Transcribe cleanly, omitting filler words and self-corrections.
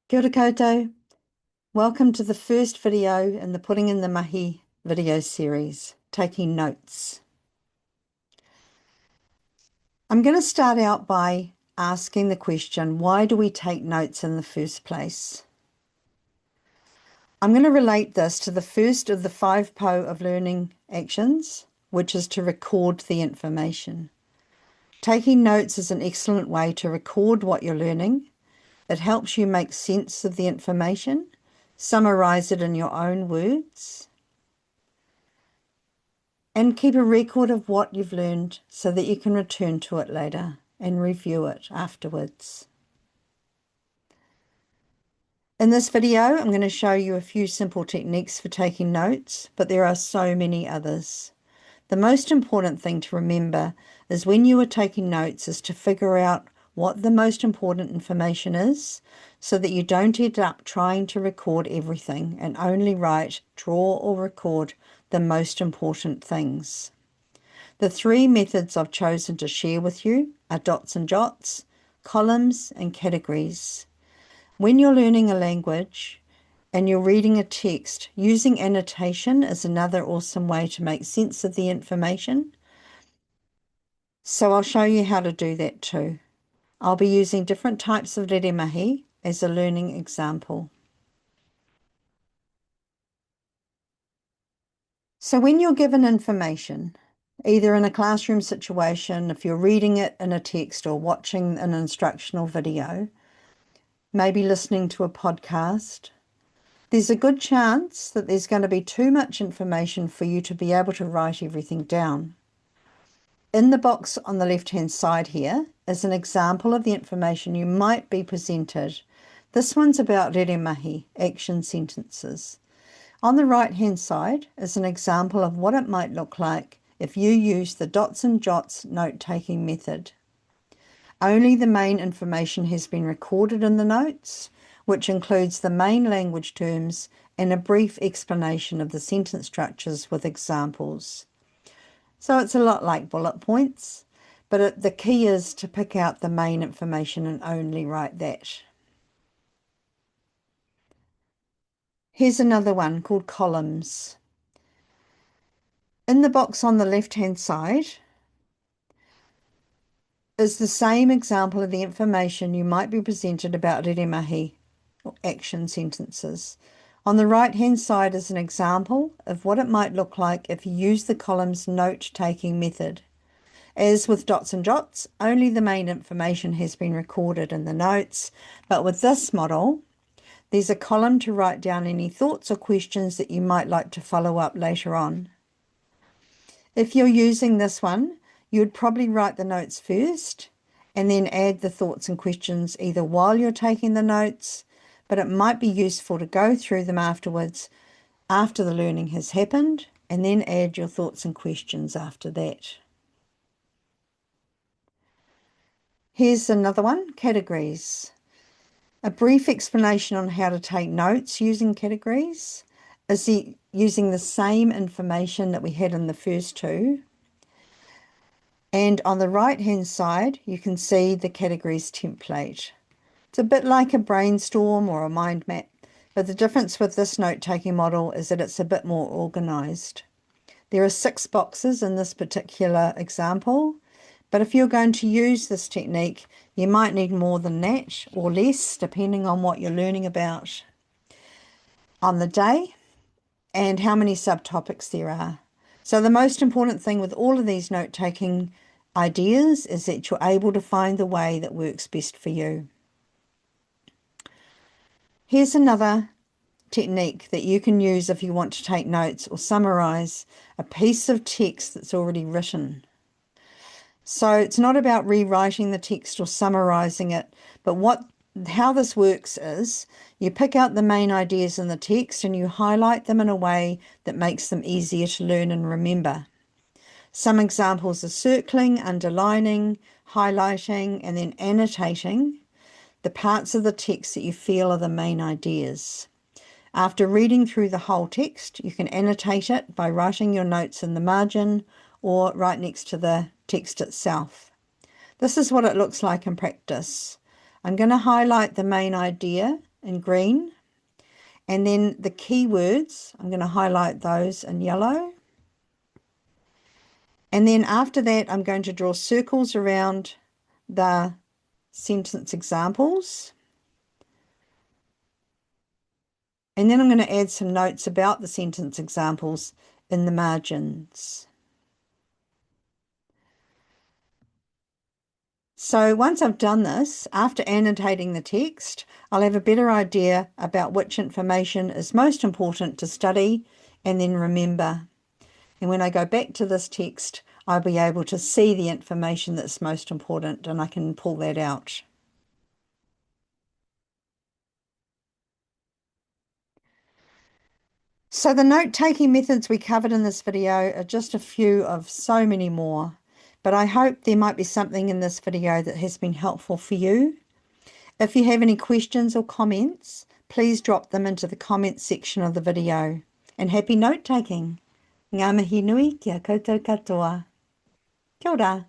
Kia ora koutou. Welcome to the first video in the Putting in the Mahi video series, taking notes. I'm going to start out by asking the question, why do we take notes in the first place? I'm going to relate this to the first of the 5 po of learning actions, which is to record the information. Taking notes is an excellent way to record what you're learning. It helps you make sense of the information, summarize it in your own words, and keep a record of what you've learned so that you can return to it later and review it afterwards. In this video, I'm going to show you a few simple techniques for taking notes, but there are so many others. The most important thing to remember is when you are taking notes is to figure out what the most important information is so that you don't end up trying to record everything and only write, draw, or record the most important things. The 3 methods I've chosen to share with you are dots and jots, columns, and categories. When you're learning a language and you're reading a text, using annotation is another awesome way to make sense of the information. So I'll show you how to do that too. I'll be using different types of reremahi as a learning example. So when you're given information, either in a classroom situation, if you're reading it in a text or watching an instructional video, maybe listening to a podcast, there's a good chance that there's going to be too much information for you to be able to write everything down. In the box on the left-hand side here is an example of the information you might be presented. This one's about reremahi, action sentences. On the right-hand side is an example of what it might look like if you use the dots and jots note-taking method. Only the main information has been recorded in the notes, which includes the main language terms and a brief explanation of the sentence structures with examples. So it's a lot like bullet points, but the key is to pick out the main information and only write that. Here's another one called columns. In the box on the left-hand side is the same example of the information you might be presented about reremahi, or action sentences. On the right-hand side is an example of what it might look like if you use the columns note-taking method. As with dots and jots, only the main information has been recorded in the notes, but with this model, there's a column to write down any thoughts or questions that you might like to follow up later on. If you're using this one, you would probably write the notes first and then add the thoughts and questions either while you're taking the notes, but it might be useful to go through them afterwards after the learning has happened and then add your thoughts and questions after that. Here's another one, categories. A brief explanation on how to take notes using categories is using the same information that we had in the first 2. And on the right-hand side, you can see the categories template. It's a bit like a brainstorm or a mind map, but the difference with this note-taking model is that it's a bit more organized. There are 6 boxes in this particular example, but if you're going to use this technique, you might need more than that or less, depending on what you're learning about on the day and how many subtopics there are. So the most important thing with all of these note-taking ideas is that you're able to find the way that works best for you. Here's another technique that you can use if you want to take notes or summarize a piece of text that's already written. So it's not about rewriting the text or summarizing it, but how this works is you pick out the main ideas in the text and you highlight them in a way that makes them easier to learn and remember. Some examples are circling, underlining, highlighting, and then annotating the parts of the text that you feel are the main ideas. After reading through the whole text, you can annotate it by writing your notes in the margin or right next to the text itself. This is what it looks like in practice. I'm going to highlight the main idea in green. And then the keywords, I'm going to highlight those in yellow. And then after that, I'm going to draw circles around the sentence examples. And then I'm going to add some notes about the sentence examples in the margins. So once I've done this, after annotating the text, I'll have a better idea about which information is most important to study and then remember. And when I go back to this text, I'll be able to see the information that's most important and I can pull that out. So the note-taking methods we covered in this video are just a few of so many more, but I hope there might be something in this video that has been helpful for you. If you have any questions or comments, please drop them into the comments section of the video. And happy note-taking! Ngā mihi nui kia koutou katoa. Kia ora.